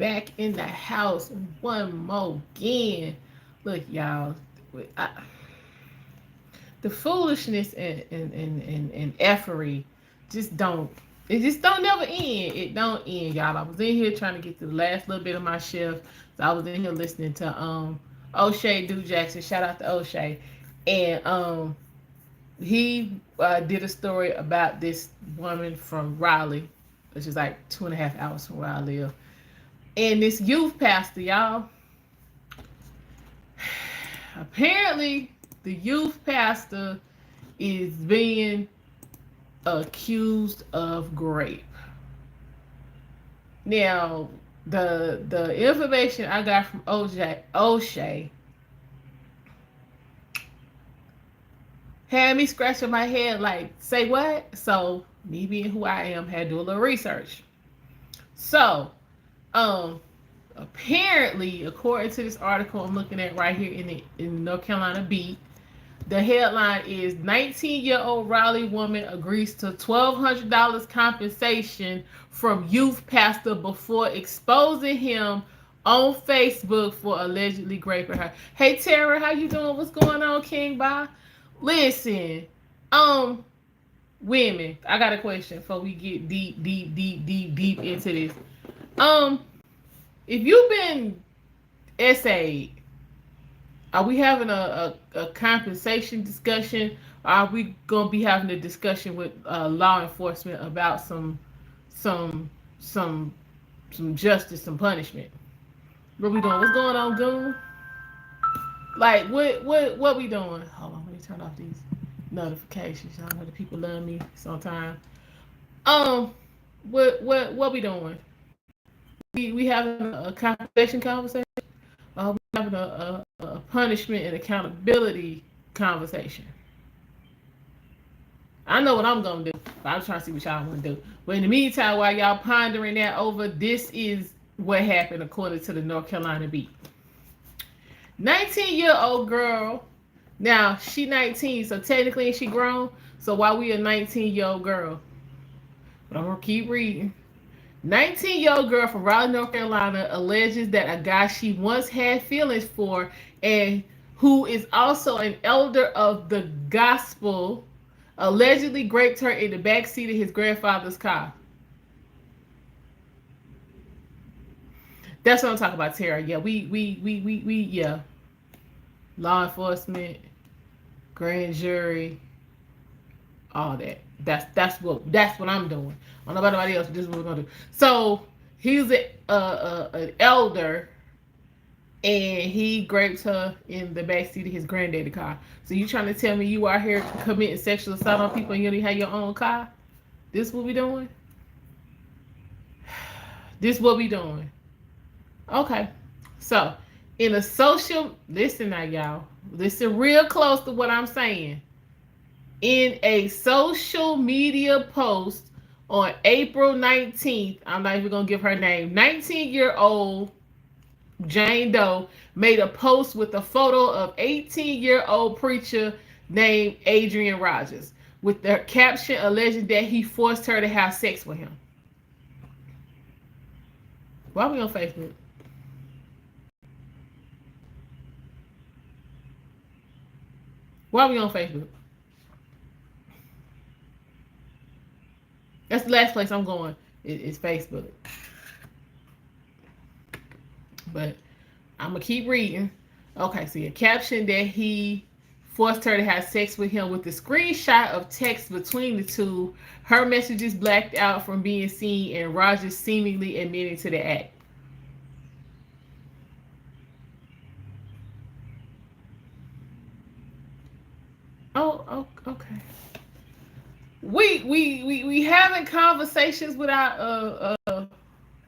back in the house one more again. Look, y'all, I, the foolishness and effery just don't. It just don't never end. It don't end, y'all. I was in here trying to get to the last little bit of my shift, so I was in here listening to O'Shea Do Jackson. Shout out to O'Shea, and he did a story about this woman from Raleigh, which is like 2.5 hours from where I live, and this youth pastor, y'all. Apparently, the youth pastor is being accused of grape. Now, the information I got from O'Shea had me scratching my head like, say what? So, me being who I am, had to do a little research. So, apparently, according to this article I'm looking at right here in North Carolina Beat, the headline is 19-year-old Raleigh woman agrees to $1,200 compensation from youth pastor before exposing him on Facebook for allegedly raping her. Hey Tara, how you doing? What's going on, King Ba? Listen, women, I got a question before we get deep into this. If you've been essayed, are we having a compensation discussion? Or are we gonna be having a discussion with law enforcement about some justice, some punishment? What we doing? What's going on, Goon? Like what we doing? Hold on, let me turn off these notifications. Y'all know the people love me sometimes. What we doing? We having a compensation conversation? We having a punishment and accountability conversation? I know what I'm gonna do. But I'm trying to see what y'all want to do. But in the meantime, while y'all pondering that over, this is what happened according to the North Carolina Beat. 19-year-old girl. Now she 19, so technically she grown. So why we a 19-year-old girl? But I'm gonna keep reading. 19-year-old girl from Raleigh, North Carolina alleges that a guy she once had feelings for and who is also an elder of the gospel allegedly raped her in the backseat of his grandfather's car. That's what I'm talking about, Tara. Yeah, we yeah. Law enforcement, grand jury, all that. That's what I'm doing. I don't know about nobody else, but this is what we're gonna do. So he's an elder, and he raped her in the backseat of his granddaddy car. So you trying to tell me you out here committing sexual assault on people and you don't even have your own car? This what we doing? This what we doing? Okay. So in a social, listen now, y'all. Listen real close to what I'm saying. In a social media post on April 19th, I'm not even going to give her name, 19-year-old Jane Doe made a post with a photo of 18-year-old preacher named Adrian Rogers with the caption alleging that he forced her to have sex with him. Why are we on Facebook? Why are we on Facebook? That's the last place I'm going. It's Facebook. But I'm going to keep reading. Okay, so a caption that he forced her to have sex with him with the screenshot of text between the two. Her messages blacked out from being seen and Rogers seemingly admitting to the act. Oh, okay. We having conversations with our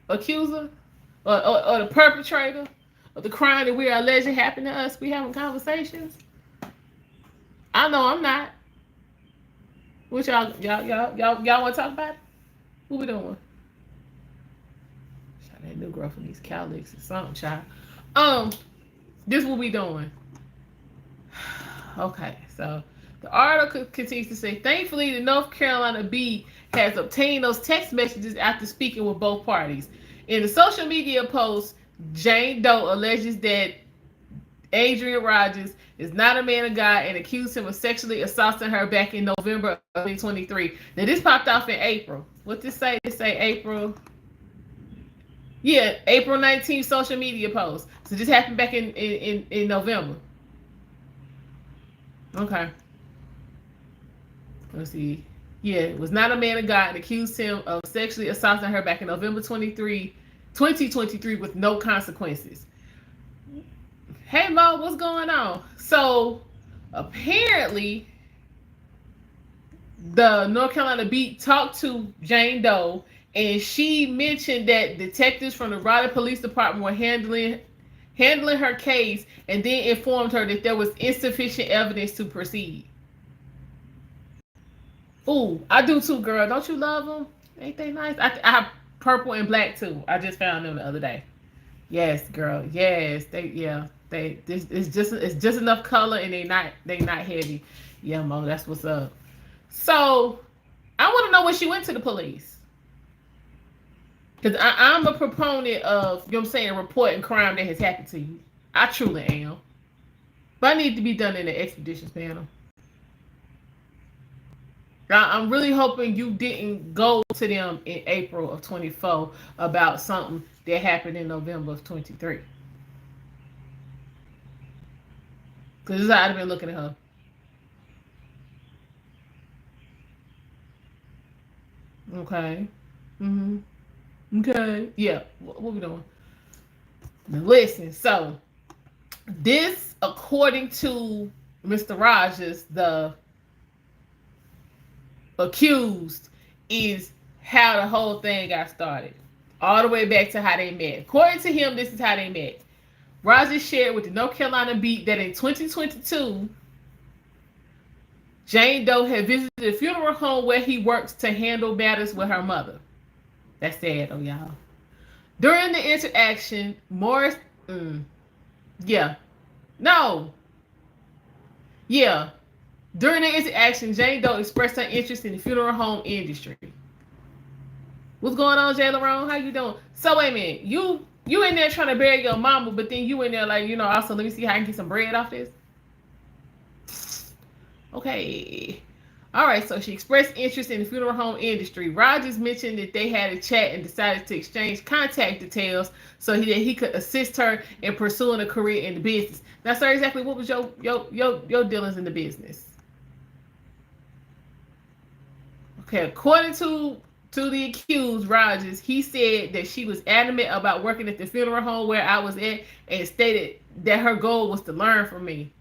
accuser or the perpetrator of the crime that we are alleging happened to us. We having conversations. I know I'm not. What y'all want to talk about it? What we doing? Shout that new girl from these cow licks or something, child. This what we doing. Okay, so the article continues to say, thankfully, the North Carolina Beat has obtained those text messages after speaking with both parties. In the social media post, Jane Doe alleges that Adrian Rogers is not a man of God and accused him of sexually assaulting her back in November of 2023. Now this popped off in April. What this say? It say April. Yeah, April 19th social media post. So this happened back in November. Okay. Let's see. Yeah, it was not a man of God and accused him of sexually assaulting her back in November 2023 with no consequences. Hey Mo, what's going on? So apparently the North Carolina Beat talked to Jane Doe, and she mentioned that detectives from the Raleigh Police Department were handling her case, and then informed her that there was insufficient evidence to proceed. Ooh, I do too, girl. Don't you love them? Ain't they nice? I have purple and black too. I just found them the other day. Yes, girl. Yes, it's just enough color, and they not heavy. Yeah, Mo, that's what's up. So I want to know when she went to the police, because I'm a proponent of, you know what I'm saying, reporting crime that has happened to you. I truly am, but I need to be done in the expeditions panel. I'm really hoping you didn't go to them in April of 24 about something that happened in November of 23. Because this is how I've been looking at her. Okay. Mm-hmm. Okay. Yeah. What we doing? Now listen. So this, according to Mr. Rogers, the accused, is how the whole thing got started. All the way back to how they met. According to him, this is how they met. Rogers shared with the North Carolina Beat that in 2022, Jane Doe had visited a funeral home where he works to handle matters with her mother. That's sad, oh y'all. During the interaction, Morris, yeah, no, yeah. During the interaction, Jane Doe expressed her interest in the funeral home industry. What's going on, Jay Larone? How you doing? So wait a minute, you in there trying to bury your mama, but then you in there like, also let me see how I can get some bread off this. Okay. All right, so she expressed interest in the funeral home industry. Rogers mentioned that they had a chat and decided to exchange contact details so that he could assist her in pursuing a career in the business. Now, sir, exactly what was your dealings in the business? Okay, according to the accused, Rogers, he said that she was adamant about working at the funeral home where I was at, and stated that her goal was to learn from me.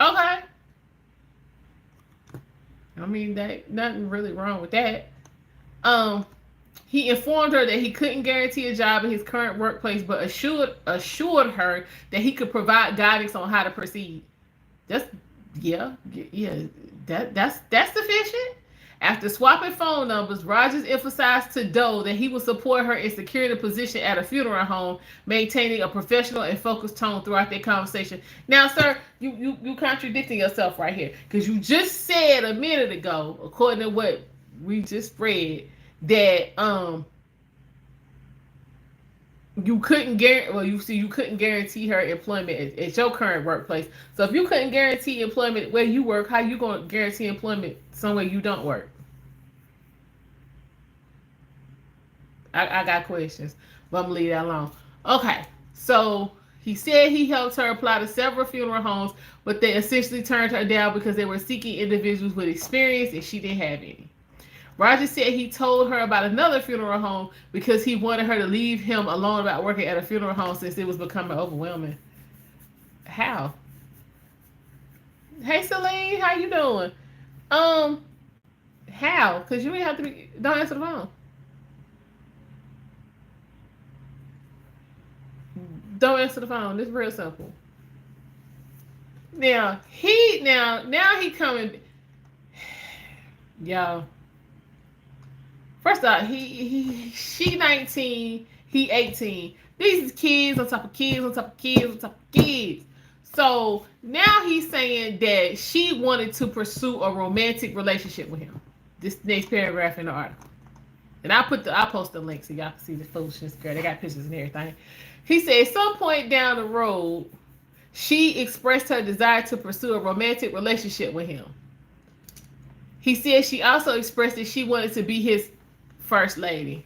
Okay. I mean, that nothing really wrong with that. He informed her that he couldn't guarantee a job in his current workplace, but assured her that he could provide guidance on how to proceed. That's that's sufficient. After swapping phone numbers, Rogers emphasized to Doe that he would support her in securing a position at a funeral home, maintaining a professional and focused tone throughout their conversation. Now, sir, you contradicting yourself right here, because you just said a minute ago, according to what we just read, that you couldn't guarantee her employment at your current workplace. So if you couldn't guarantee employment where you work, how you gonna guarantee employment somewhere you don't work? I got questions, but I'm gonna leave that alone. Okay, so he said he helped her apply to several funeral homes, but they essentially turned her down because they were seeking individuals with experience and she didn't have any. Rogers said he told her about another funeral home because he wanted her to leave him alone about working at a funeral home since it was becoming overwhelming. How? Hey Celine, how you doing? How? Because you ain't have to be. Don't answer the phone. Don't answer the phone. It's real simple. Now he coming. Y'all. First off, she 19, he 18. These is kids on top of kids on top of kids on top of kids. So now he's saying that she wanted to pursue a romantic relationship with him. This next paragraph in the article. And I'll post the link so y'all can see the foolishness, girl. They got pictures and everything. He said, at some point down the road, she expressed her desire to pursue a romantic relationship with him. He said she also expressed that she wanted to be his first lady,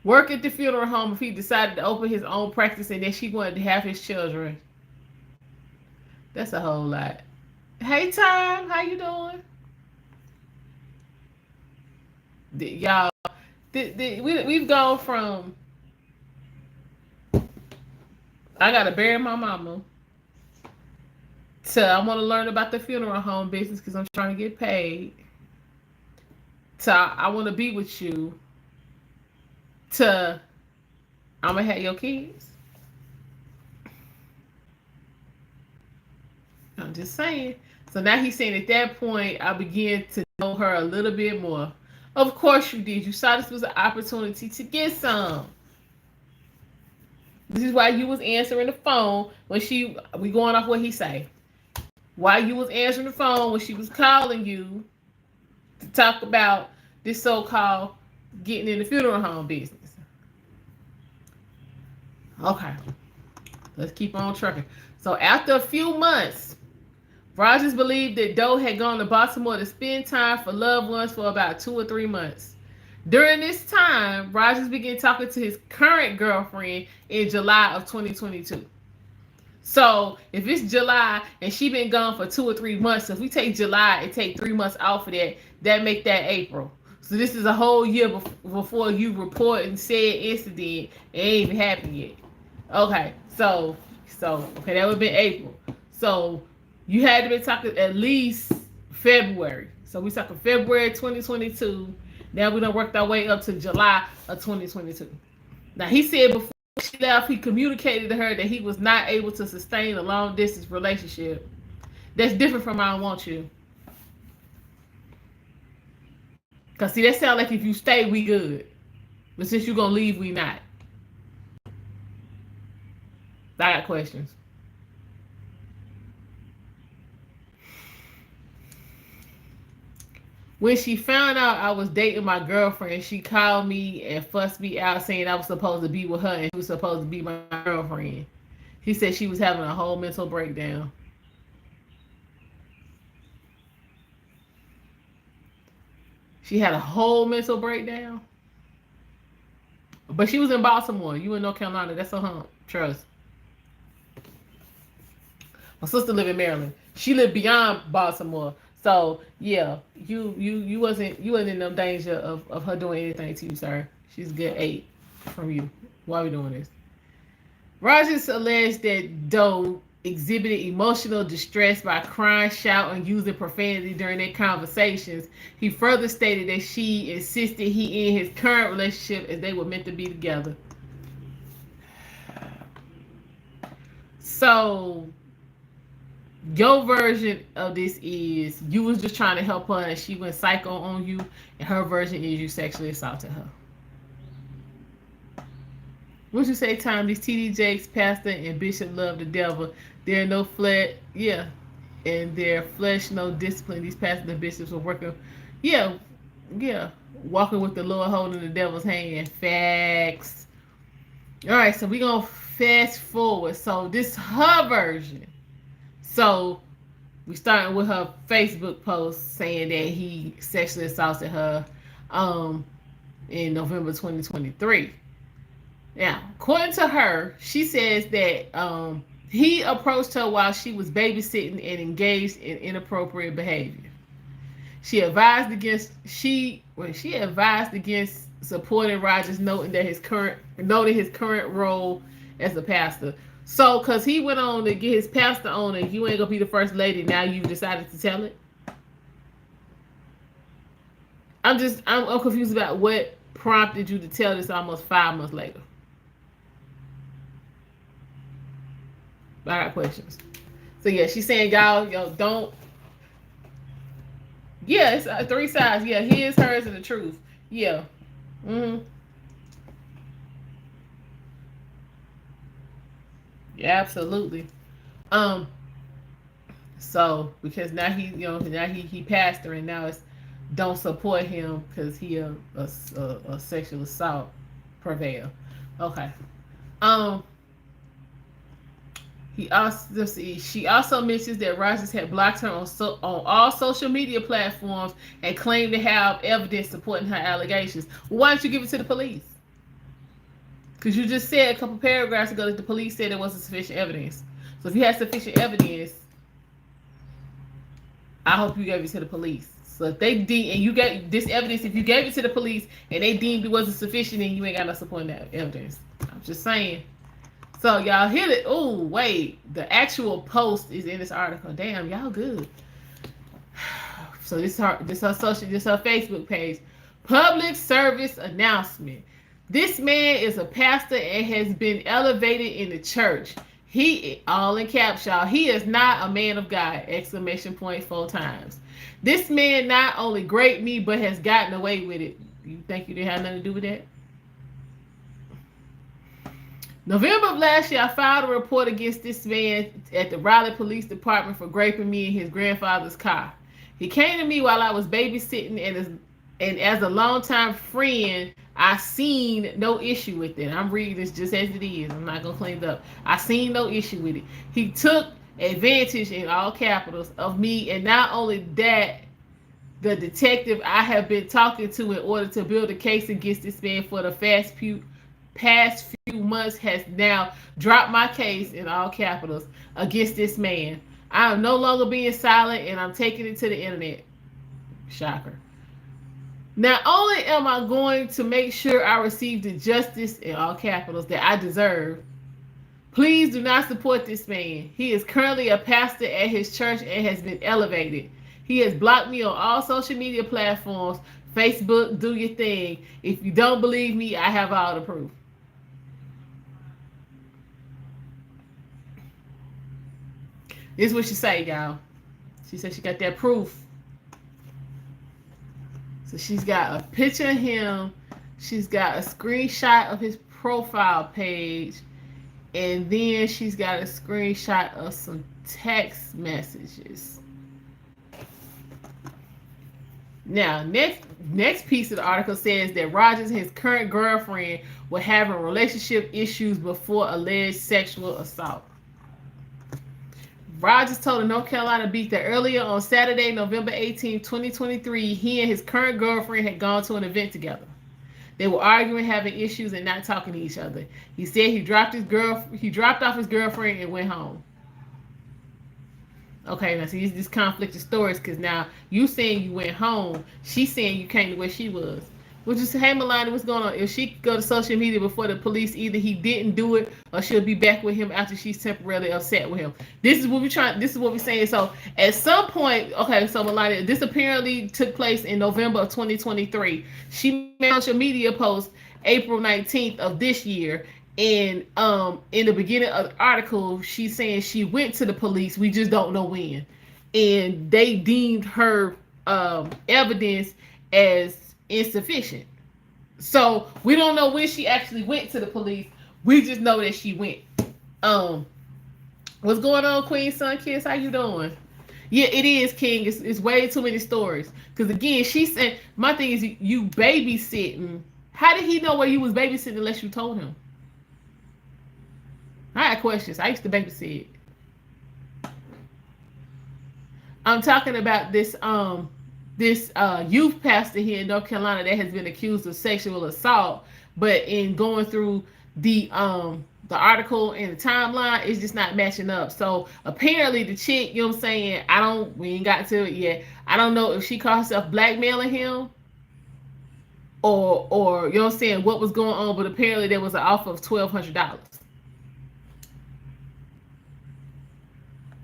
work at the funeral home if he decided to open his own practice, and that she wanted to have his children. That's a whole lot. Hey, Tom, how you doing? Y'all, we've gone from I gotta bury my mama to I want to learn about the funeral home business because I'm trying to get paid to I want to be with you to I'm gonna have your kids. I'm just saying. So now he's saying at that point I began to know her a little bit more. Of course you did. You saw this was an opportunity to get some. This is why you was answering the phone when we going off what he say. Why you was answering the phone when she was calling you to talk about this so-called getting in the funeral home business. Okay. Let's keep on trucking. So after a few months, Rogers believed that Doe had gone to Baltimore to spend time for loved ones for about 2 or 3 months. During this time, Rogers began talking to his current girlfriend in July of 2022. So if it's July and she been gone for 2 or 3 months, so if we take July and take 3 months off of that, that make that April. So this is a whole year before you report and say incident. It ain't even happened yet. Okay, so okay, that would have been April. So you had to be talking at least February. So we talking February 2022. Now we done worked our way up to July of 2022. Now he said before she left, he communicated to her that he was not able to sustain a long distance relationship. That's different from I don't want you. Cause see, that sound like if you stay, we good. But since you gonna leave, we not. I got questions. When she found out I was dating my girlfriend, she called me and fussed me out saying I was supposed to be with her and she was supposed to be my girlfriend. He said she was having a whole mental breakdown. She had a whole mental breakdown. But she was in Baltimore. You in North Carolina. That's a hump. Trust. My sister live in Maryland. She lived beyond Baltimore. So yeah, you wasn't in no danger of her doing anything to you, sir. She's a good 8 from you. Why are we doing this? Rogers alleged that Doe exhibited emotional distress by crying, shouting, using profanity during their conversations. He further stated that she insisted he end his current relationship as they were meant to be together. So your version of this is you was just trying to help her and she went psycho on you, and her version is you sexually assaulted her. What you say, Tom? These TD Jakes, pastor, and bishop love the devil. There are no flesh, yeah, and their flesh no discipline. These pastors and bishops are working, yeah, yeah, walking with the Lord, holding the devil's hand. Facts. All right, so we gonna fast forward. So this her version. So we starting with her Facebook post saying that he sexually assaulted her in November 2023. Now, according to her, she says that he approached her while she was babysitting and engaged in inappropriate behavior. She advised against supporting Rogers, noting his current role as a pastor. So, cause he went on to get his pastor on, and you ain't gonna be the first lady. Now you decided to tell it. I'm confused about what prompted you to tell this almost 5 months later. I got questions. So yeah, she's saying y'all don't. Yeah, it's 3 sides. Yeah, his, hers, and the truth. Yeah. Yeah, absolutely. Um. So because now he passed her, and now it's don't support him because he a sexual assault prevail. Okay. Um. He also let's see, she also mentions that Rogers had blocked her on all social media platforms and claimed to have evidence supporting her allegations. Well, why don't you give it to the police? Because you just said a couple paragraphs ago that the police said there wasn't sufficient evidence. So if you had sufficient evidence, I hope you gave it to the police. So if they and you got this evidence, if you gave it to the police and they deemed it wasn't sufficient, then you ain't got no supporting that evidence. I'm just saying. So y'all hit it. Oh wait, the actual post is in this article. Damn, y'all good. So this her Facebook page. Public service announcement. This man is a pastor and has been elevated in the church. He all in caps, y'all. He is not a man of God! Exclamation point 4 times. This man not only raped me, but has gotten away with it. You think you didn't have nothing to do with that? November of last year, I filed a report against this man at the Raleigh Police Department for raping me in his grandfather's car. He came to me while I was babysitting, and as a longtime friend, I seen no issue with it. I'm reading this just as it is. I'm not gonna clean it up. I seen no issue with it. He took advantage in all capitals of me, and not only that, the detective I have been talking to in order to build a case against this man for the past few months has now dropped my case in all capitals against this man. I am no longer being silent and I'm taking it to the internet. Shocker. Not only am I going to make sure I receive the justice in all capitals that I deserve, please do not support this man. He is currently a pastor at his church and has been elevated. He has blocked me on all social media platforms. Facebook, do your thing. If you don't believe me, I have all the proof. This is what she say, y'all. She said she got that proof. So she's got a picture of him. She's got a screenshot of his profile page. And then she's got a screenshot of some text messages. Now, next piece of the article says that Rogers and his current girlfriend were having relationship issues before alleged sexual assault. Rogers told the North Carolina Beat that earlier on Saturday, November 18, 2023, he and his current girlfriend had gone to an event together. They were arguing, having issues, and not talking to each other. He said he dropped off his girlfriend and went home. Okay, now see, this conflicted stories because now you saying you went home, she's saying you came to where she was. Which is, hey Melania, what's going on? If she go to social media before the police, either he didn't do it or she'll be back with him after she's temporarily upset with him. This is what we're saying. So at some point, okay, so Melania, this apparently took place in November of 2023. She made a social media post April 19th of this year. And in the beginning of the article, she's saying she went to the police. We just don't know when. And they deemed her evidence as insufficient. So we don't know when she actually went to the police. We just know that she went. What's going on, Queen Sun Kiss? How you doing? Yeah, it is, King. It's way too many stories. Because again, she said, my thing is you babysitting. How did he know where you was babysitting unless you told him? I had questions. I used to babysit. I'm talking about this youth pastor here in North Carolina that has been accused of sexual assault, but in going through the article and the timeline, it's just not matching up. So apparently the chick, you know what I'm saying, we ain't got to it yet. I don't know if she called herself blackmailing him or you know what I'm saying, what was going on, but apparently there was an offer of $1,200.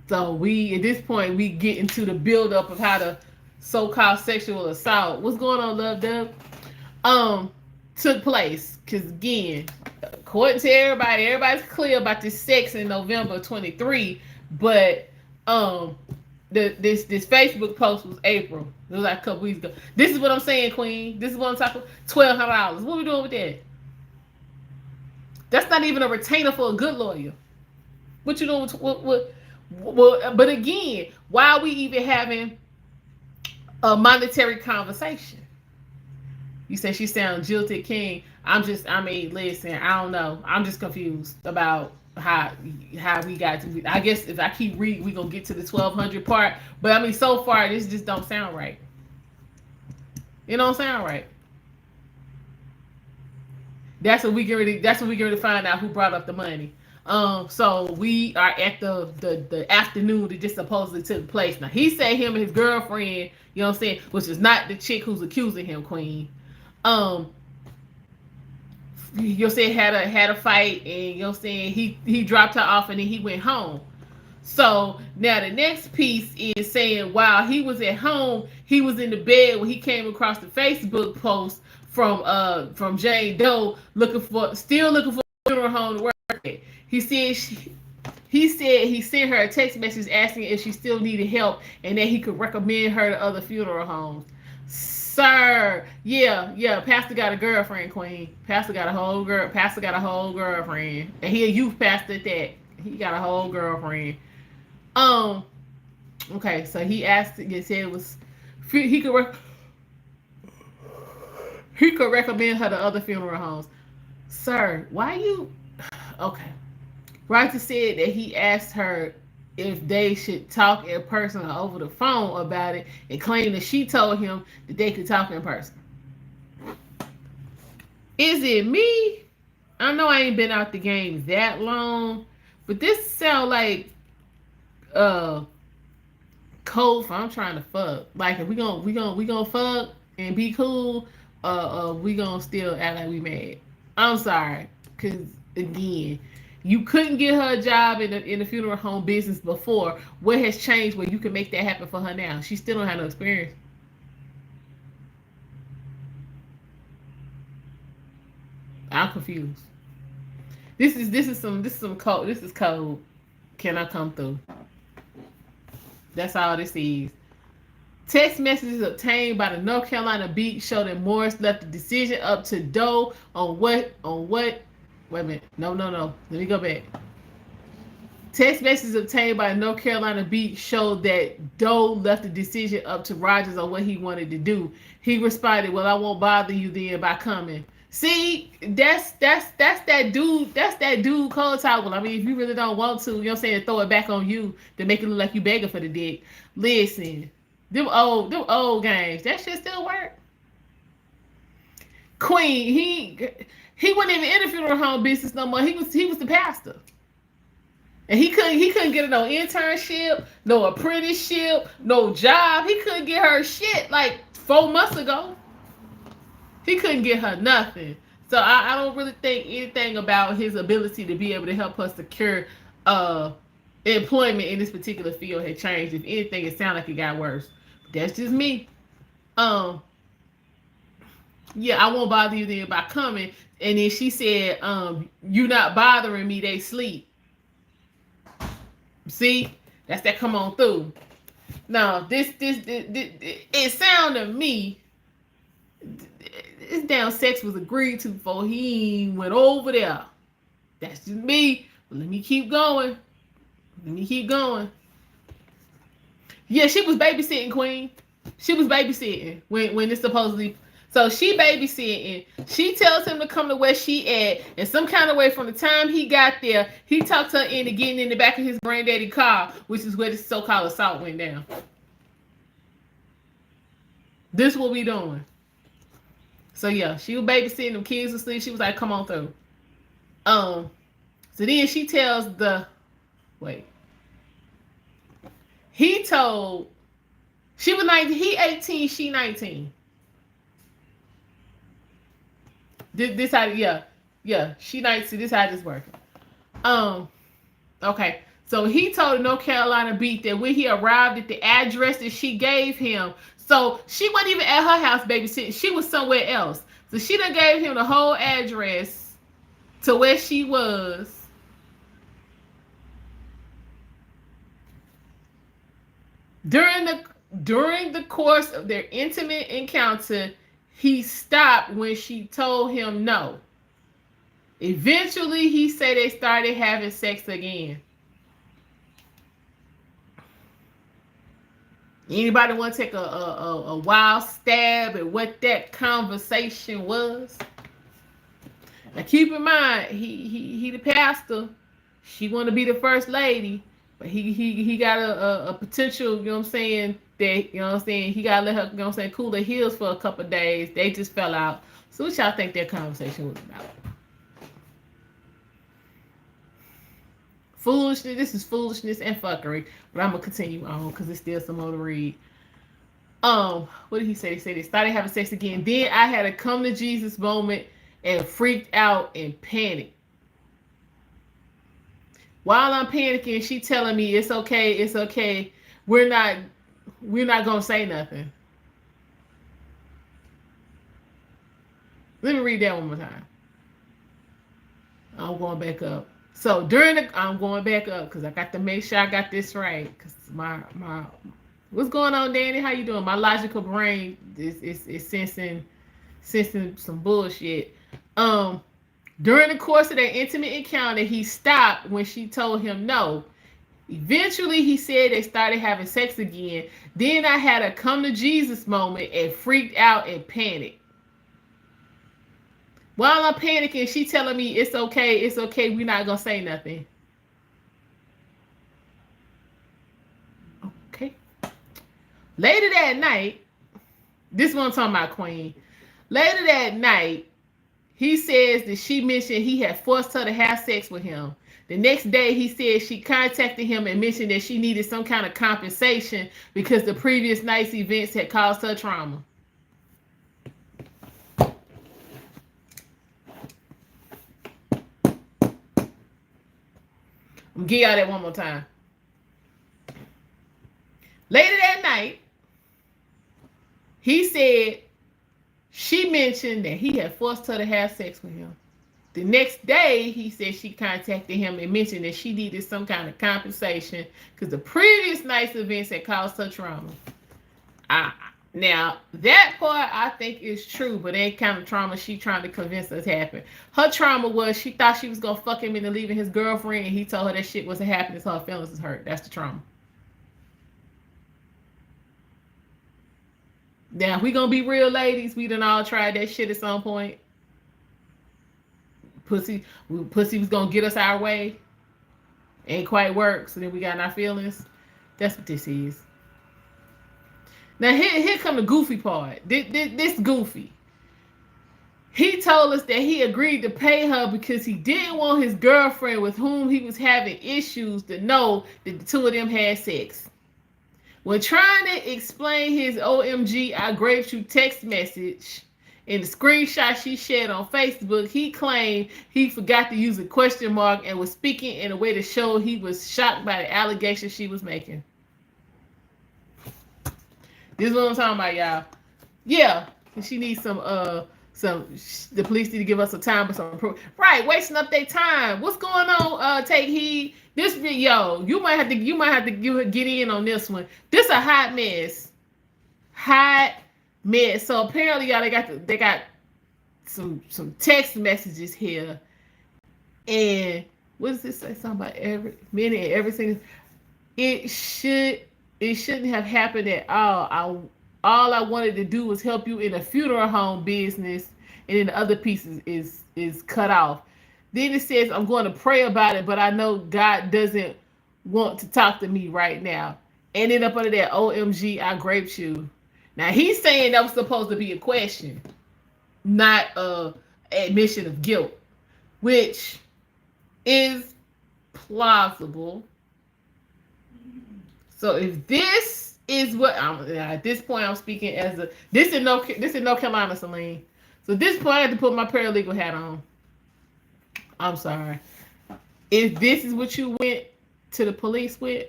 So at this point, we get into the buildup of how the so-called sexual assault, what's going on, Love Dub, took place. Because again, according to everybody's clear about this sex in November 23, but this Facebook post was April. It was like a couple weeks ago. This is what I'm saying, Queen. This is what I'm talking about. $1,200. What are we doing with that? That's not even a retainer for a good lawyer. What you doing with what? Well, but again, why are we even having a monetary conversation. You say she sounds jilted king. I mean, listen, I don't know. I'm just confused about how we got to. I guess if I keep reading, we gonna get to the 1200 part. But I mean, so far this just don't sound right. It don't sound right. That's what we get ready. That's what we get ready to find out who brought up the money. So we are at the afternoon that just supposedly took place. Now he said him and his girlfriend, you know what I'm saying, which is not the chick who's accusing him, Queen. Um, you'll say had a fight, and you know what I'm saying, he dropped her off and then he went home. So now the next piece is saying while he was at home, he was in the bed when he came across the Facebook post from Jane Doe looking for a funeral home to work at. He said he sent her a text message asking if she still needed help and that he could recommend her to other funeral homes. Sir, yeah, Pastor got a girlfriend, Queen. Pastor got a whole girlfriend, and he a youth pastor at that. He got a whole girlfriend. Um. Okay, so he asked. He said it was he could he could recommend her to other funeral homes. Sir, why you? Okay. Writer said that he asked her if they should talk in person or over the phone about it, and claimed that she told him that they could talk in person. Is it me? I know I ain't been out the game that long, but this sound like uh code for I'm trying to fuck. Like if we gonna fuck and be cool, we gonna still act like we mad. I'm sorry, cause again, you couldn't get her a job in the funeral home business before. What has changed where you can make that happen for her now? She still don't have no experience. I'm confused. This is some code. This is code. Can I come through? That's all this is. Text messages obtained by the North Carolina Beat show that Morris left the decision up to Doe on what. Wait a minute. No. Let me go back. Text messages obtained by the North Carolina Beat showed that Doe left the decision up to Rogers on what he wanted to do. He responded, "Well, I won't bother you then by coming." See, that's that dude. That's that dude cold towel. I mean, if you really don't want to, you know what I'm saying, throw it back on you to make it look like you begging for the dick. Listen, them old games. That shit still work. Queen, he wasn't even in the funeral home business no more. He was the pastor. And he couldn't get no internship, no apprenticeship, no job. He couldn't get her shit like 4 months ago. He couldn't get her nothing. So I don't really think anything about his ability to be able to help us secure employment in this particular field had changed. If anything, it sounded like it got worse. But that's just me. Yeah, I won't bother you then by coming. And then she said, you not bothering me, they sleep. See? That's that come on through. Now, this it sounded to me, this damn sex was agreed to before he went over there. That's just me. But let me keep going. Yeah, she was babysitting, Queen. She was babysitting when it's supposedly. So she babysitting. She tells him to come to where she at. And some kind of way from the time he got there, he talked her into getting in the back of his granddaddy car, which is where this so-called assault went down. This what we doing. So yeah, she was babysitting, them kids was asleep. She was like, come on through. So then she tells wait. He told, she was 19, he 18, she 19. This how, yeah, she 19, this how this working. Okay. So he told the North Carolina Beat that when he arrived at the address that she gave him, so she wasn't even at her house babysitting, she was somewhere else. So she done gave him the whole address to where she was. During the course of their intimate encounter, he stopped when she told him no. Eventually, he said they started having sex again. Anybody want to take a wild stab at what that conversation was? Now keep in mind, he the pastor. She want to be the first lady, but he got a potential. You know what I'm saying? That, you know what I'm saying, he gotta let her, you know what I'm saying, cool her heels for a couple of days. They just fell out. So what y'all think that conversation was about? Foolishness. This is foolishness and fuckery. But I'm gonna continue on because there's still some more to read. What did he say? He said they started having sex again. Then I had a come to Jesus moment and freaked out and panicked. While I'm panicking, she telling me it's okay, it's okay. We're not gonna say nothing. Let me read that one more time. I'm going back up. So I'm going back up because I got to make sure I got this right. Cause my what's going on, Danny? How you doing? My logical brain is sensing some bullshit. During the course of their intimate encounter, he stopped when she told him no. Eventually, he said they started having sex again. Then I had a come to Jesus moment and freaked out and panicked. While I'm panicking, she telling me it's okay, we're not gonna say nothing. Okay. Later that night, this one I'm talking about, Queen. Later that night, he says that she mentioned he had forced her to have sex with him. The next day, he said she contacted him and mentioned that she needed some kind of compensation because the previous night's events had caused her trauma. I'm gonna give y'all that one more time. Later that night, he said she mentioned that he had forced her to have sex with him. The next day, he said she contacted him and mentioned that she needed some kind of compensation because the previous night's events had caused her trauma. Now, that part I think is true, but ain't kind of trauma she trying to convince us happened. Her trauma was she thought she was going to fuck him into leaving his girlfriend, and he told her that shit wasn't happening, so her feelings was hurt. That's the trauma. Now, if we going to be real ladies, we done all tried that shit at some point. Pussy was going to get us our way. Ain't quite work, so then we got in our feelings. That's what this is. Now, here come the goofy part. This goofy. He told us that he agreed to pay her because he didn't want his girlfriend with whom he was having issues to know that the two of them had sex. When trying to explain his OMG, I Grape you text message in the screenshot she shared on Facebook, he claimed he forgot to use a question mark and was speaking in a way to show he was shocked by the allegations she was making. This is what I'm talking about, y'all. Yeah, she needs the police need to give us some time for some proof. Right, wasting up their time. What's going on? Take heed. This video, you might have to get in on this one. This a hot mess. Hot mess. So apparently, y'all, they got some text messages here. And what does this say? Something about every minute, everything. It shouldn't have happened at all. All I wanted to do was help you in a funeral home business, and then the other piece is cut off. Then it says, I'm going to pray about it, but I know God doesn't want to talk to me right now. And then up under that, OMG, I Grape you. Now, he's saying that was supposed to be a question, not a admission of guilt, which is plausible. So if this is what at this point I'm speaking as this is North Carolina, Celine. So at this point I have to put my paralegal hat on. I'm sorry. If this is what you went to the police with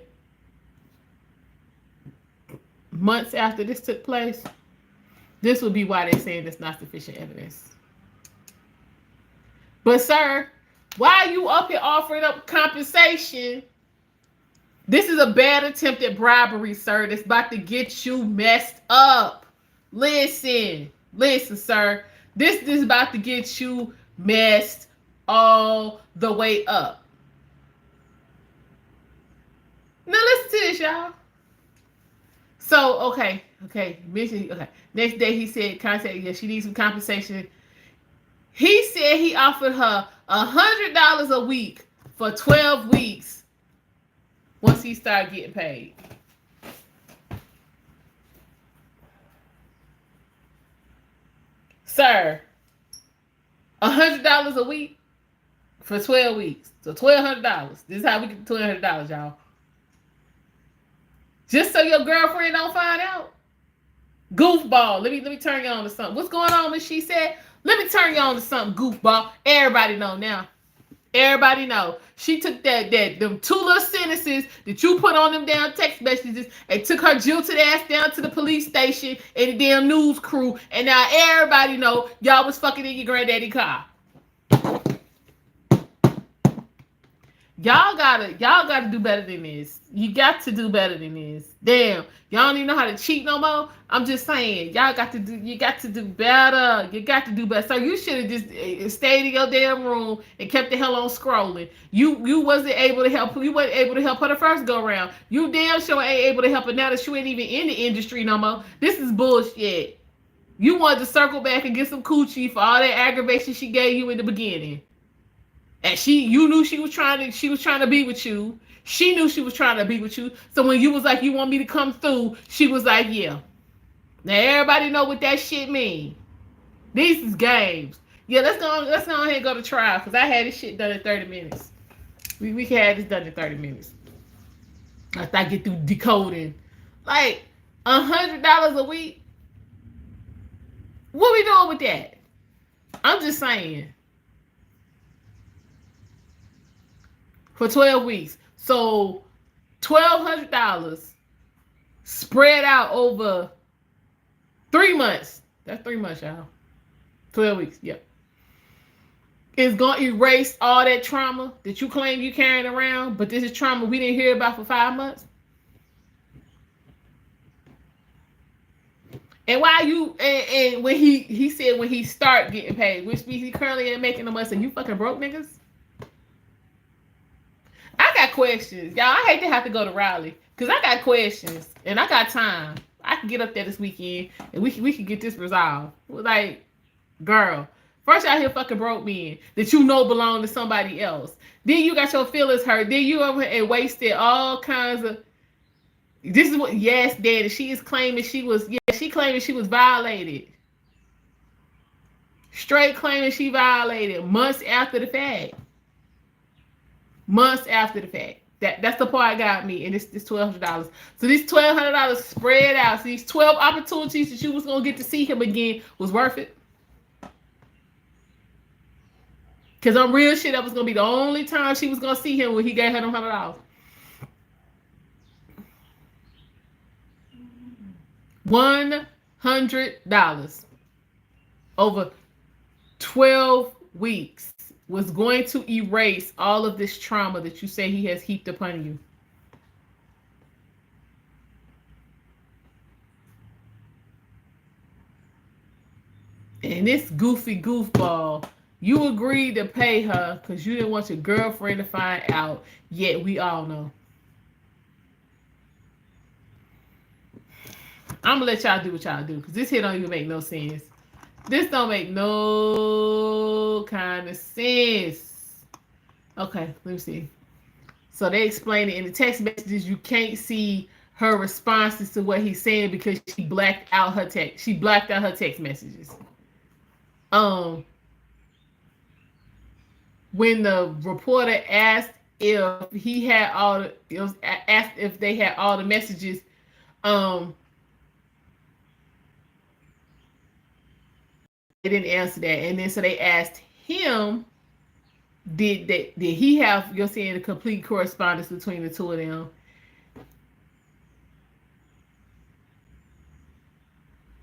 months after this took place, this would be why they're saying there's not sufficient evidence. But sir, why are you up here offering up compensation? This is a bad attempt at bribery, sir. That's about to get you messed up. Listen, sir. This is about to get you messed all the way up. Now listen to this, y'all. So okay. Okay. Next day he said contact. Yeah, she needs some compensation. He said he offered her $100 a week for 12 weeks once he started getting paid. Sir, $100 a week for 12 weeks. So $1,200. This is how we get $1,200, y'all. Just so your girlfriend don't find out. Goofball. Let me turn you on to something. What's going on, Miss She Said? Let me turn you on to something, goofball. Everybody know now. Everybody know. She took them two little sentences that you put on them damn text messages and took her jilted ass down to the police station and the damn news crew. And now everybody know y'all was fucking in your granddaddy car. Y'all gotta do better than this. You got to do better than this. Damn, y'all don't even know how to cheat no more. I'm just saying, you got to do better. You got to do better. So you should have just stayed in your damn room and kept the hell on scrolling. You wasn't able to help. You wasn't able to help her the first go round. You damn sure ain't able to help her now that she ain't even in the industry no more. This is bullshit. You wanted to circle back and get some coochie for all that aggravation she gave you in the beginning. And you knew she was trying to be with you. She knew she was trying to be with you. So when you was like, you want me to come through, she was like, yeah. Now everybody know what that shit mean. These is games. Yeah, let's go ahead and go to trial because I had this shit done in 30 minutes. We can have this done in 30 minutes. After I get through decoding. Like $100 a week. What we doing with that? I'm just saying. For 12 weeks. So $1,200 spread out over 3 months. That's 3 months, y'all. 12 weeks, yep. It's going to erase all that trauma that you claim you carrying around, but this is trauma we didn't hear about for 5 months. And why you and when he said when he start getting paid, which means he currently ain't making no money, so you fucking broke niggas. I got questions, y'all. I hate to have to go to Raleigh because I got questions and I got time. I can get up there this weekend and we can get this resolved. Like, girl, first y'all here fucking broke men that you know belong to somebody else. Then you got your feelings hurt. Then you over and wasted all kinds of. This is what yes, Daddy. She is claiming she was violated. Straight claiming she violated months after the fact. Months after the fact. That's the part got me. And it's $1,200. So these $1,200 spread out. So these 12 opportunities that you was gonna get to see him again was worth it. Cause on real shit, that was gonna be the only time she was gonna see him when he gave her them $100. $100 over 12 weeks was going to erase all of this trauma that you say he has heaped upon you. And this goofy goofball, you agreed to pay her because you didn't want your girlfriend to find out, yet we all know. I'm gonna let y'all do what y'all do because this here don't even make no sense. This don't make no kind of sense. Okay, let me see. So they explain it in the text messages. You can't see her responses to what he's saying because she blacked out her text. She blacked out her text messages. When the reporter asked if he had asked if they had all the messages, they didn't answer that, and then so they asked him, did he have, you're saying, a complete correspondence between the two of them?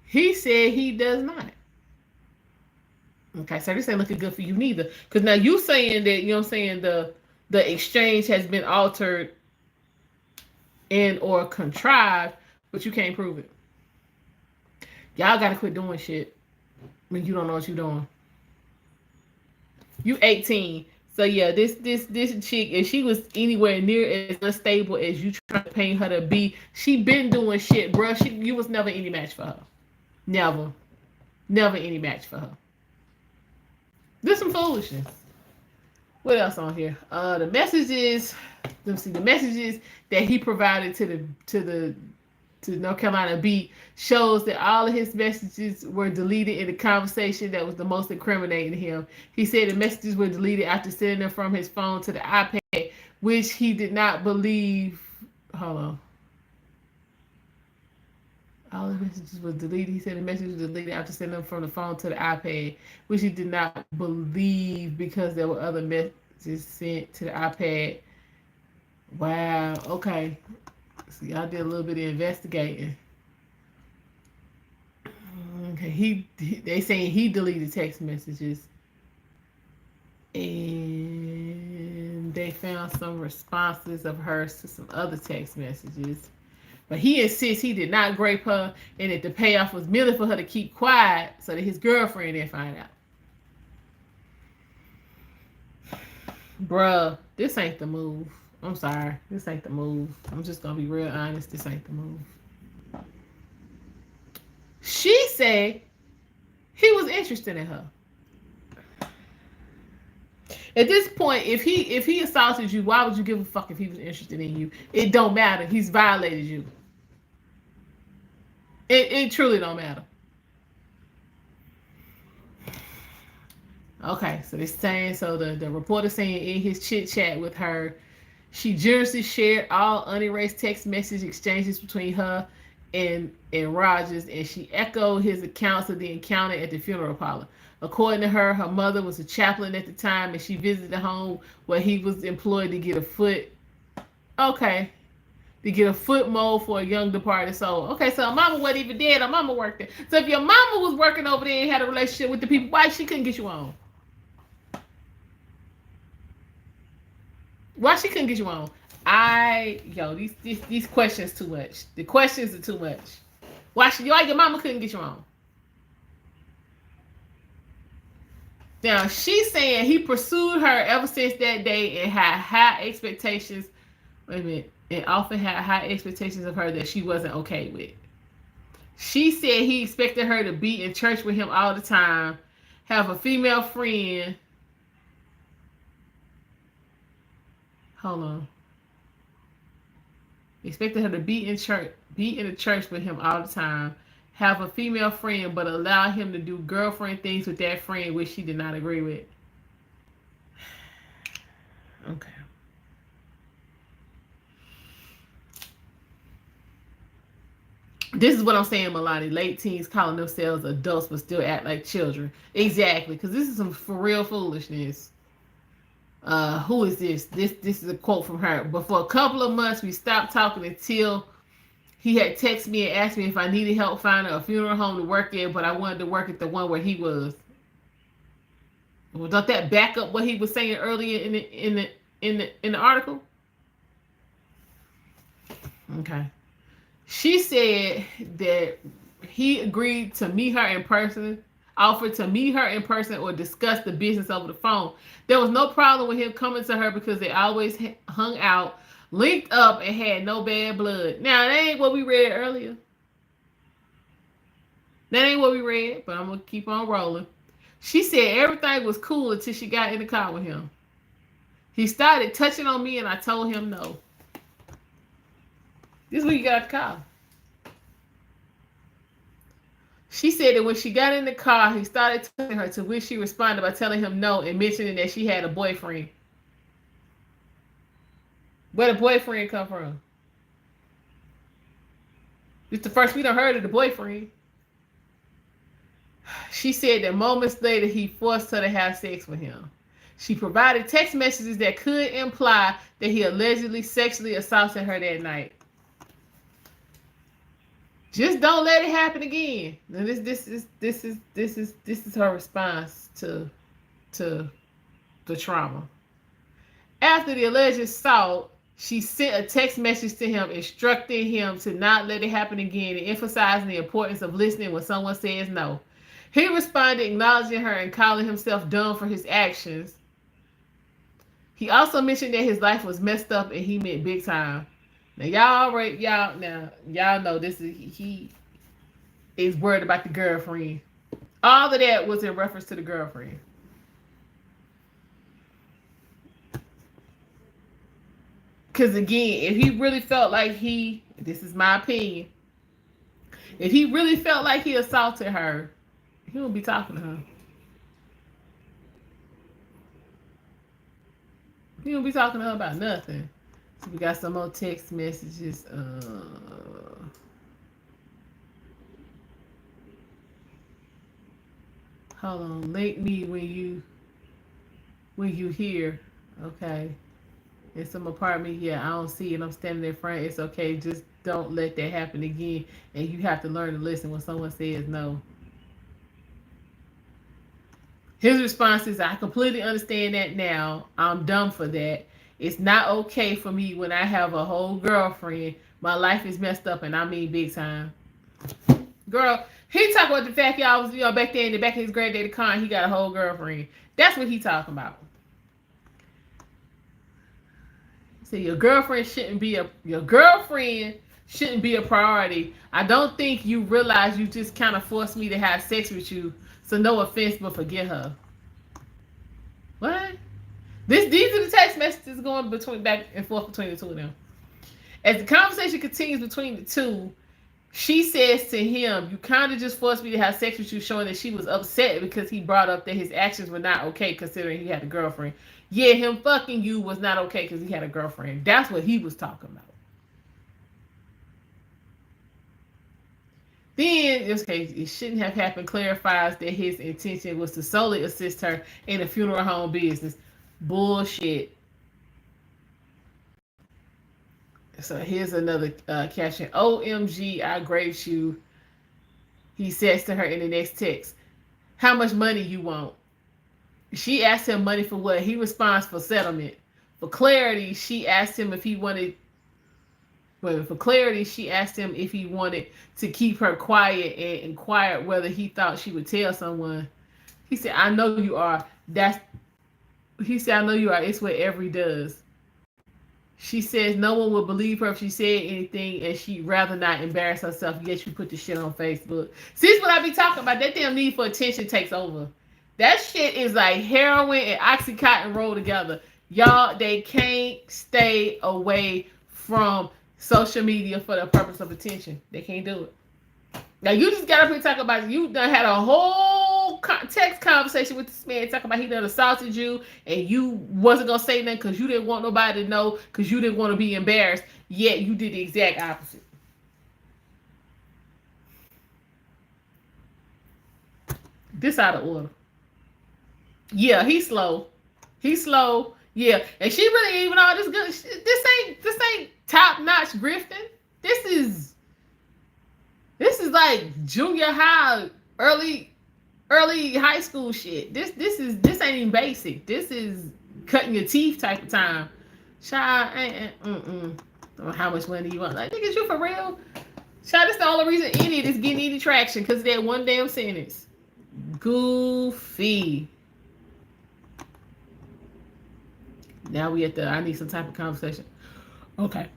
He said he does not. Okay, so this ain't looking good for you neither, because now you saying that, you know what I'm saying, the exchange has been altered and or contrived, but you can't prove it. Y'all gotta quit doing shit when you don't know what you're doing. You 18, So yeah, this chick, if she was anywhere near as unstable as you trying to paint her to be, she been doing shit, bro. You was never any match for her. Never, never any match for her. This some foolishness. What else on here? The messages. Let me see. The messages that he provided to North Carolina Beat shows that all of his messages were deleted in the conversation that was the most incriminating to him. He said the messages were deleted after sending them from his phone to the iPad, which he did not believe. Hold on. All the messages were deleted. He said the messages were deleted after sending them from the phone to the iPad, which he did not believe because there were other messages sent to the iPad. Wow. Okay. So y'all did a little bit of investigating. Okay. They saying he deleted text messages, and they found some responses of hers to some other text messages. But he insists he did not grape her and that the payoff was merely for her to keep quiet so that his girlfriend didn't find out. Bruh, this ain't the move. I'm sorry. This ain't the move. I'm just going to be real honest. This ain't the move. She said he was interested in her. At this point, if he assaulted you, why would you give a fuck if he was interested in you? It don't matter. He's violated you. It truly don't matter. Okay, so it's saying, so the reporter saying in his chit chat with her, she generously shared all unerased text message exchanges between her and Rogers, and she echoed his accounts of the encounter at the funeral parlor. According to her, her mother was a chaplain at the time, and she visited the home where he was employed to get a foot. Okay. To get a foot mold for a young departed soul. Okay, so her mama wasn't even dead. Her mama worked there. So if your mama was working over there and had a relationship with the people, why she couldn't get you on? Why she couldn't get you on? These questions too much. The questions are too much. Why your mama couldn't get you on? Now she's saying he pursued her ever since that day and had high expectations. Wait a minute. And often had high expectations of her that she wasn't okay with. She said he expected her to be in church with him all the time, have a female friend. Hold on. Expected her to be in the church with him all the time, have a female friend, but allow him to do girlfriend things with that friend, which she did not agree with. Okay. This is what I'm saying, Milani. Late teens calling themselves adults but still act like children. Exactly, because this is some for real foolishness. Who is this? This is a quote from her. But for a couple of months, we stopped talking until he had texted me and asked me if I needed help finding a funeral home to work at, but I wanted to work at the one where he was. Well, don't that back up what he was saying earlier in the article? Okay. She said that he agreed to meet her in person, offered to meet her in person or discuss the business over the phone. There was no problem with him coming to her because they always hung out, linked up, and had no bad blood. Now, that ain't what we read earlier. That ain't what we read, but I'm going to keep on rolling. She said everything was cool until she got in the car with him. He started touching on me and I told him no. This is when you got the car. She said that when she got in the car, he started touching her, to which she responded by telling him no and mentioning that she had a boyfriend. Where the boyfriend come from? This the first we done heard of the boyfriend. She said that moments later, he forced her to have sex with him. She provided text messages that could imply that he allegedly sexually assaulted her that night. Just don't let it happen again. Now this is her response to the trauma. After the alleged assault, she sent a text message to him instructing him to not let it happen again and emphasizing the importance of listening when someone says no. He responded acknowledging her and calling himself dumb for his actions. He also mentioned that his life was messed up and he meant big time. Now y'all know this is he is worried about the girlfriend. All of that was in reference to the girlfriend. Because again, if he really felt like this is my opinion, if he really felt like he assaulted her, he wouldn't be talking to her. He wouldn't be talking to her about nothing. So we got some more text messages. Hold on. Link me when you hear. Okay. In some apartment, yeah, I don't see it. I'm standing in front. It's okay. Just don't let that happen again. And you have to learn to listen when someone says no. His response is, I completely understand that now. I'm dumb for that. It's not okay for me when I have a whole girlfriend. My life is messed up, and I mean big time. Girl, he talking about the fact y'all was back there in the back of his granddaddy car and he got a whole girlfriend. That's what he talking about. So your girlfriend shouldn't be a priority. I don't think you realize you just kind of forced me to have sex with you. So no offense, but forget her. What? These are the text messages going between back and forth between the two of them. As the conversation continues between the two, she says to him, you kind of just forced me to have sex with you, showing that she was upset because he brought up that his actions were not okay considering he had a girlfriend. Yeah, him fucking you was not okay because he had a girlfriend. That's what he was talking about. Then, in this case, it shouldn't have happened, clarifies that his intention was to solely assist her in the funeral home business. Bullshit. So here's another caption. OMG, I graped you. He says to her in the next text, how much money you want? She asked him money for what? He responds for settlement. For clarity, she asked him if he wanted to keep her quiet and inquired whether he thought she would tell someone. He said, I know you are. I know you are. It's what Every does. She says no one would believe her if she said anything, and she'd rather not embarrass herself. Yet you put the shit on Facebook. See, this is what I be talking about. That damn need for attention takes over. That shit is like heroin and Oxycontin rolled together. Y'all, they can't stay away from social media for the purpose of attention. They can't do it. Now, you just got up here talking about, you done had a whole text conversation with this man talking about he done assaulted you and you wasn't going to say nothing because you didn't want nobody to know because you didn't want to be embarrassed. Yet you did the exact opposite. This out of order. Yeah, he's slow. Yeah, and she really ain't even all this good. This ain't top notch grifting. This is like junior high, early high school shit. This ain't even basic. This is cutting your teeth type of time. Child, how much money you want? Like, nigga, you for real? Child, that's the only reason any of this getting any traction because of that one damn sentence. Goofy. Now we I need some type of conversation. Okay.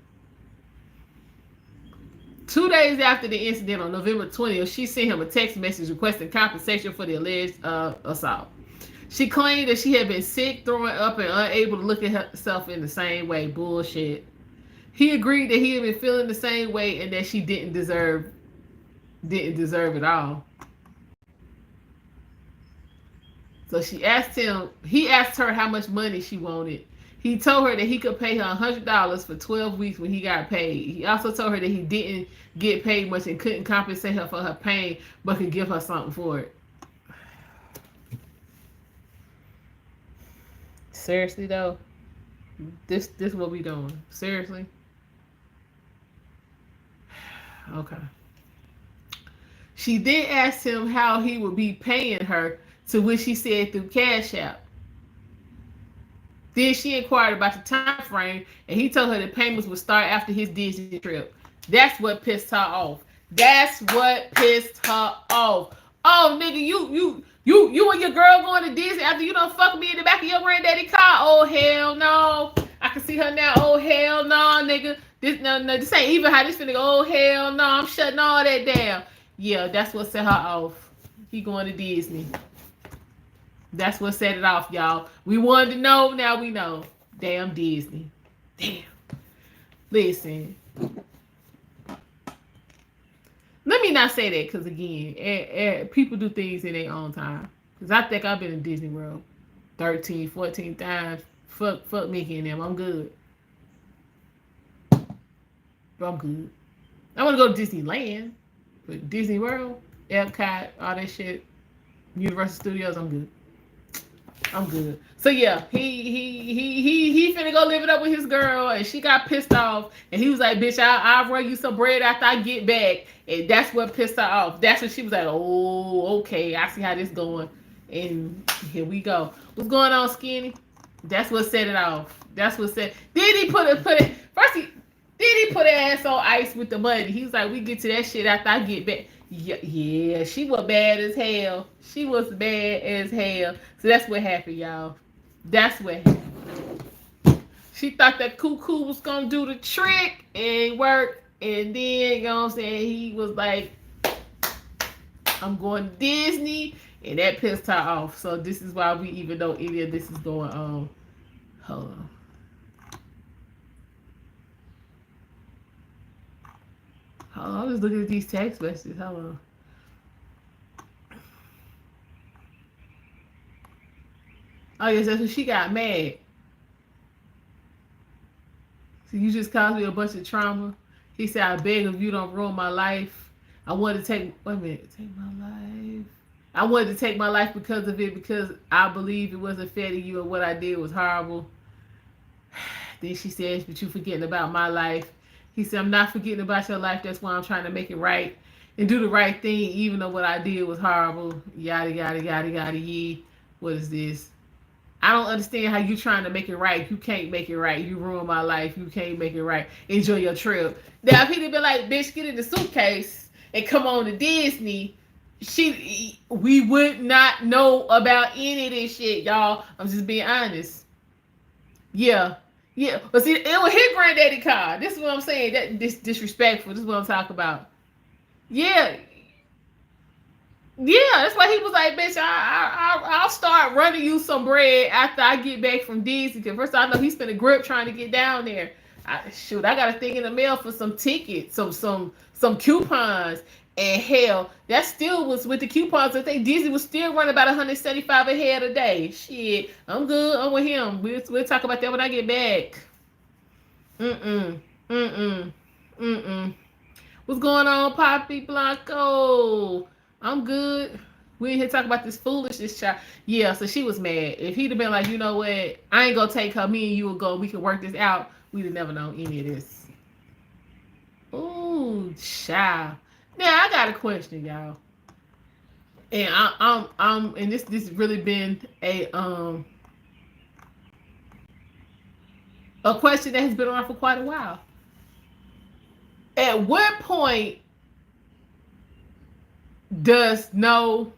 2 days after the incident on November 20th, she sent him a text message requesting compensation for the alleged assault. She claimed that she had been sick, throwing up, and unable to look at herself in the same way. Bullshit. He agreed that he had been feeling the same way and that she didn't deserve it all. So he asked her how much money she wanted. He told her that he could pay her $100 for 12 weeks when he got paid. He also told her that he didn't get paid much and couldn't compensate her for her pain, but could give her something for it. Seriously though, this what we doing? Seriously? Okay. She then asked him how he would be paying her, to which he said through Cash App. Then she inquired about the time frame, and he told her the payments would start after his Disney trip. That's what pissed her off. Oh, nigga, You and your girl going to Disney after you don't fuck me in the back of your granddaddy car? Oh hell no! I can see her now. Oh hell no, nigga. This no, this ain't even how this finna go. Oh hell no, I'm shutting all that down. Yeah, that's what set her off. He going to Disney. That's what set it off, y'all. We wanted to know, now we know. Damn Disney. Damn. Listen. Let me not say that because, again, people do things in their own time. Because I think I've been in Disney World 13, 14 times. Fuck Mickey and them. I'm good. I'm good. I want to go to Disneyland. But Disney World, Epcot, all that shit, Universal Studios, I'm good. I'm good. So yeah, he finna go live it up with his girl, and she got pissed off, and he was like, "Bitch, I'll run you some bread after I get back," and that's what pissed her off. That's when she was like, "Oh, okay, I see how this going," and here we go. What's going on, Skinny? That's what set it off. That's what said. Did he put it? First, did he put her ass on ice with the money? He was like, "We get to that shit after I get back." Yeah, she was bad as hell. She was bad as hell. So that's what happened, y'all. That's what happened. She thought that cuckoo was gonna do the trick and work, and then you know what I'm saying, he was like, "I'm going to Disney," and that pissed her off. So this is why we even know any of this is going on. Hold on. Hold on, I'm just looking at these text messages. Hold on. Oh yes, that's when she got mad. So you just caused me a bunch of trauma. He said, "I beg of you, don't ruin my life. I wanted to take, wait a minute, take my life. I wanted to take my life because of it, because I believe it wasn't fair to you and what I did was horrible." Then she says, "But you forgetting about my life." He said, "I'm not forgetting about your life. That's why I'm trying to make it right and do the right thing, even though what I did was horrible." Yada, yada, yada, yada, yee. What is this? "I don't understand how you trying to make it right. You can't make it right. You ruined my life. You can't make it right. Enjoy your trip." Now, if he'd have been like, "Bitch, get in the suitcase and come on to Disney," we would not know about any of this shit, y'all. I'm just being honest. Yeah. Yeah. But see, it was his granddaddy car. This is what I'm saying. That this disrespectful. This is what I'm talking about. Yeah. Yeah, that's why he was like, "Bitch, I'll start running you some bread after I get back from Disney." Because first I know he spent a grip trying to get down there. I got a thing in the mail for some tickets, some coupons, and hell, that still was with the coupons. I think Disney was still running about 175 a head a day. Shit, I'm good. I'm with him. We'll talk about that when I get back. Mm mm. Mm. What's going on, Poppy Blanco? I'm good. We ain't here talking about this foolishness, child. Yeah, so she was mad. If he'd have been like, "You know what? I ain't gonna take her. Me and you will go. We can work this out," we'd have never known any of this. Ooh, child. Now I got a question, y'all. And and this really been a question that has been on for quite a while. At what point does no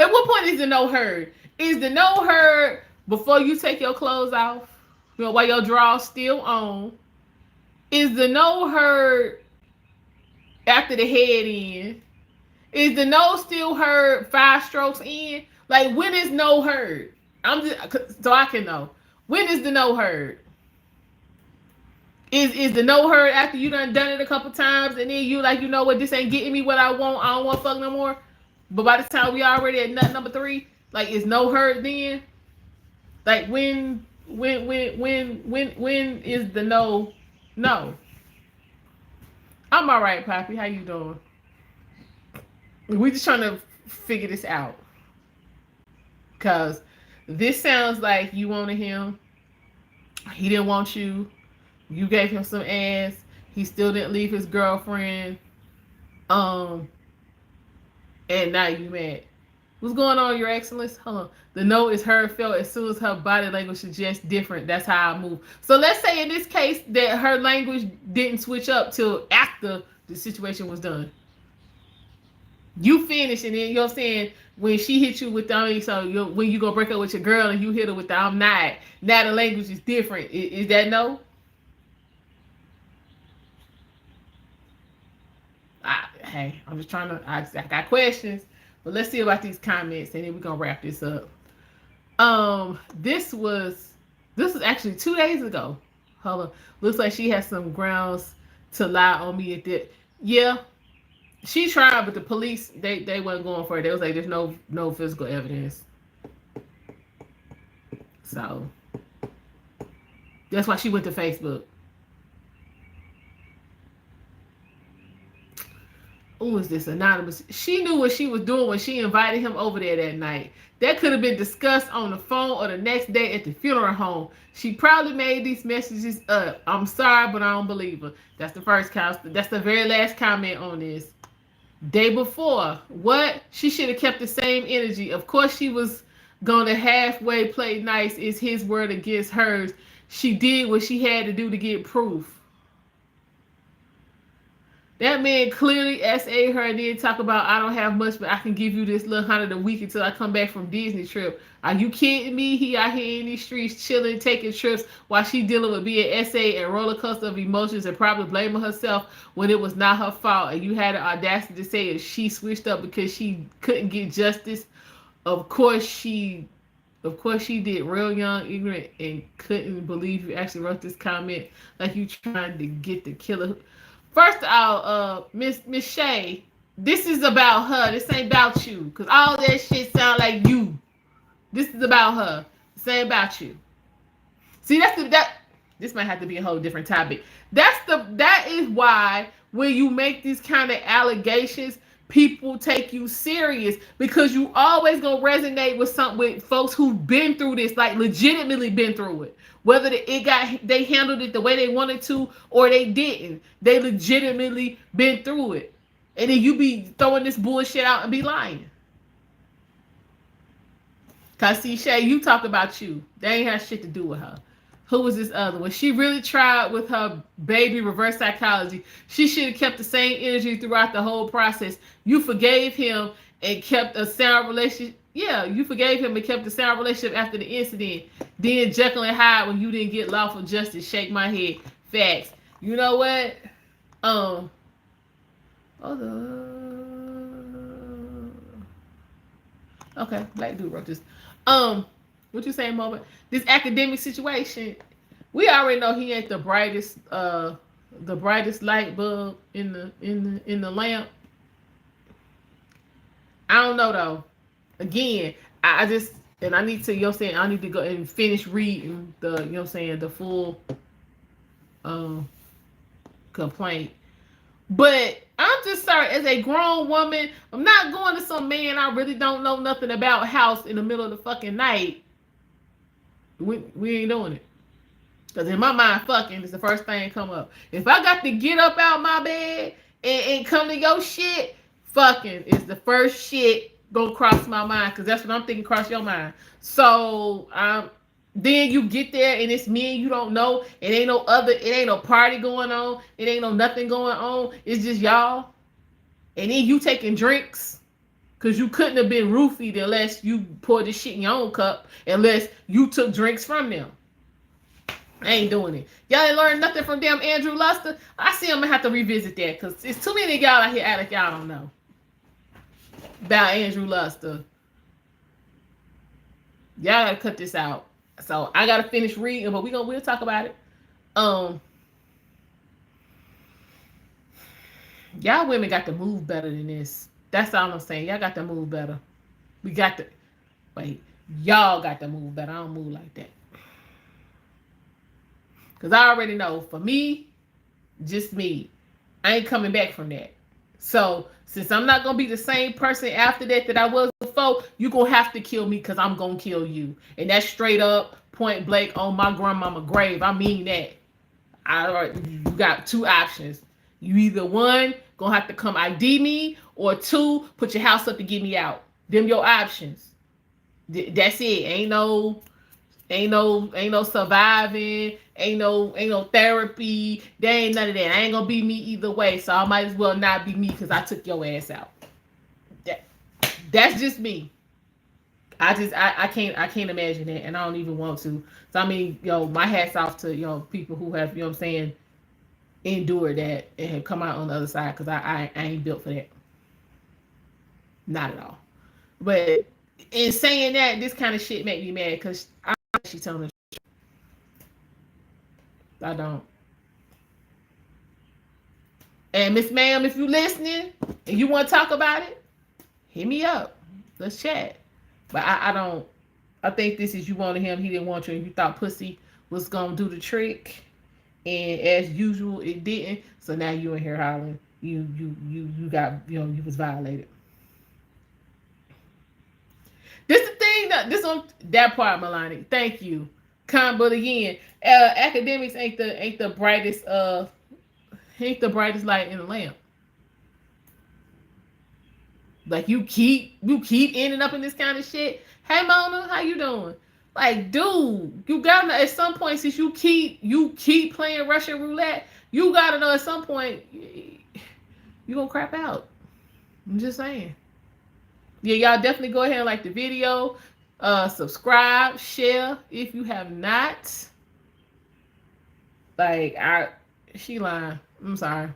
At what point is the no heard? Is the no heard before you take your clothes off? You know, while your drawers still on? Is the no heard after the head in? Is the no still heard 5 strokes in? Like, when is no heard? I'm just so I can know. When is the no heard? Is the no heard after you done it a couple times and then you like, "You know what, this ain't getting me what I want. I don't want to fuck no more." But by the time we already at nut number 3, like, is no heard then? Like, when is the no? No. I'm all right, Poppy. How you doing? We just trying to figure this out. Cause this sounds like you wanted him. He didn't want you. You gave him some ass. He still didn't leave his girlfriend. And now you mad. What's going on, Your Excellence? Hold on. The no is her felt as soon as her body language suggests different. That's how I move. So let's say in this case that her language didn't switch up till after the situation was done. You finish, and then you're saying when she hit you with the, I mean, so when you go break up with your girl and you hit her with the I'm not. Now the language is different. Is that no? Hey, I'm just trying to. I got questions, but let's see about these comments, and then we're gonna wrap this up. This was actually 2 days ago. Hold on. Looks like she has some grounds to lie on me at that. Yeah, she tried, but the police they wasn't going for it. They was like, there's no physical evidence. So that's why she went to Facebook. Who is this anonymous? She knew what she was doing when she invited him over there that night. That could have been discussed on the phone or the next day at the funeral home. She probably made these messages up. I'm sorry, but I don't believe her. That's the first comment. That's the very last comment on this. Day before, what? She should have kept the same energy. Of course, she was gonna halfway play nice. Is his word against hers? She did what she had to do to get proof. That man clearly SA her and then talk about I don't have much, but I can give you this little $100 a week until I come back from Disney trip. Are you kidding me? He out here in these streets chilling, taking trips while she dealing with being SA and roller coaster of emotions and probably blaming herself when it was not her fault. And you had the audacity to say that she switched up because she couldn't get justice. Of course she did. Real young, ignorant, and couldn't believe you actually wrote this comment like you trying to get the killer. First of all, Miss Shay, this is about her. This ain't about you. Cause all that shit sound like you. This is about her. This ain't about you. See, that. This might have to be a whole different topic. That is why when you make these kind of allegations, people take you serious because you always gonna resonate with folks who've been through this, like legitimately been through it. Whether they handled it the way they wanted to or they didn't, they legitimately been through it, and then you be throwing this bullshit out and be lying. Cause see, Shay, you talk about you. They ain't have shit to do with her. Who was this other one? She really tried with her baby reverse psychology. She should have kept the same energy throughout the whole process. You forgave him and kept a sound relationship. Yeah, you forgave him and kept a sound relationship after the incident. Then Jekyll and Hyde when you didn't get lawful justice. Shake my head. Facts. You know what? Okay, black dude wrote this. What you saying, Moment? This academic situation, we already know he ain't the brightest light bulb in the lamp. I don't know though. Again, I just and I need to, you know what I'm saying, I need to go and finish reading the, you know what I'm saying, the full complaint. But I'm just sorry, as a grown woman, I'm not going to some man I really don't know nothing about house in the middle of the fucking night. We ain't doing it. Because in my mind, fucking is the first thing come up. If I got to get up out my bed and come to your shit, fucking is the first shit gonna cross my mind. Because that's what I'm thinking cross your mind. So, then you get there and it's me and you don't know. It ain't no party going on. It ain't no nothing going on. It's just y'all. And then you taking drinks. Because you couldn't have been roofied unless you poured this shit in your own cup. Unless you took drinks from them. I ain't doing it. Y'all ain't learned nothing from damn Andrew Luster. I see I'm going to have to revisit that. Because it's too many of y'all out here act like y'all don't know. About Andrew Luster. Y'all got to cut this out. So I got to finish reading. But we'll talk about it. Y'all women got to move better than this. That's all I'm saying. Y'all got to move better. Y'all got to move better. I don't move like that. Because I already know, for me, just me, I ain't coming back from that. So, since I'm not going to be the same person after that I was before, you're going to have to kill me because I'm going to kill you. And that's straight up, point blank, on my grandmama grave. I mean that. You got two options. You either one, gonna have to come ID me, or two, put your house up to get me out. Them your options. That's it. Ain't no surviving. Ain't no therapy. There ain't none of that. I ain't gonna be me either way. So I might as well not be me because I took your ass out. That's just me. I can't imagine that, and I don't even want to. So I mean, my hats off to people who have what I'm saying endured that and have come out on the other side, because I ain't built for that, not at all. But in saying that, this kind of shit make me mad because she's telling the truth. I don't. And Miss Ma'am, if you listening and you want to talk about it, hit me up. Let's chat. But I don't. I think this is you wanted him. He didn't want you, and you thought pussy was gonna do the trick. And as usual, it didn't. So now you in here hollering. You got you was violated. This the thing that part, Milani. Thank you. But again, academics ain't the brightest light in the lamp. Like you keep ending up in this kind of shit. Hey Mona, how you doing? Like, dude, you gotta know at some point, since you keep playing Russian roulette, you gotta know at some point you gonna crap out. I'm just saying. Yeah, y'all definitely go ahead and like the video, subscribe, share if you have not. Like she lying. I'm sorry.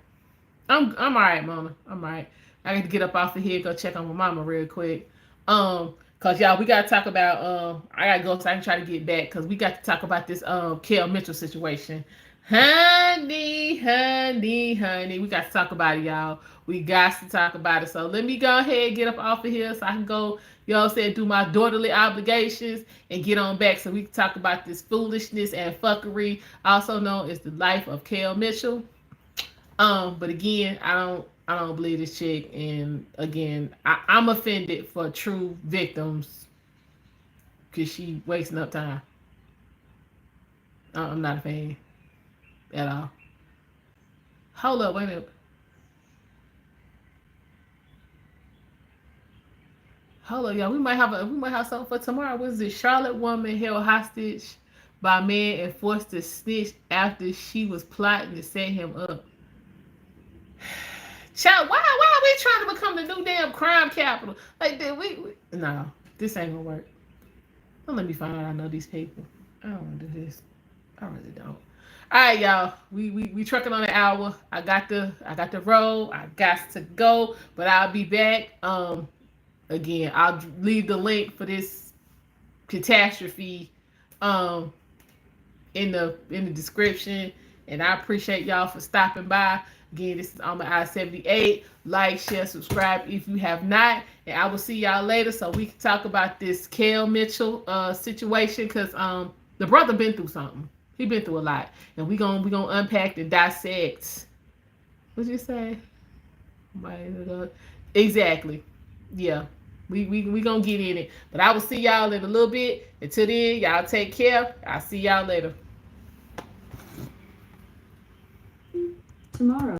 I'm all right, Mama. I'm all right. I got to get up off of here, go check on my mama real quick. Cause y'all, we gotta talk about. I gotta go so I can try to get back, cause we got to talk about this Kel Mitchell situation. Honey, honey, honey, we got to talk about it, y'all. We got to talk about it. So let me go ahead and get up off of here so I can go, said, do my daughterly obligations and get on back so we can talk about this foolishness and fuckery, also known as the life of Kel Mitchell. But again, I don't believe this chick, and again, I'm offended for true victims because she wasting up time. I'm not a fan at all. Hold up, wait a minute. Hold up, y'all. We might have something for tomorrow. What is it? Charlotte woman held hostage by man and forced to snitch after she was plotting to set him up. Child, why are we trying to become the new damn crime capital? Like, we no, this ain't gonna work. Don't let me find out I know these people. I don't want to do this. I really don't. All right, y'all. We trucking on an hour. I got the roll. I got to go, but I'll be back. Again, I'll leave the link for this catastrophe in the description. And I appreciate y'all for stopping by. Again, this is Alma I-78. Like, share, subscribe if you have not. And I will see y'all later so we can talk about this Kel Mitchell situation, because the brother been through something. He been through a lot. And we gonna unpack and dissect. What'd you say? Exactly. Yeah. We gonna get in it. But I will see y'all in a little bit. Until then, y'all take care. I'll see y'all later. Tomorrow.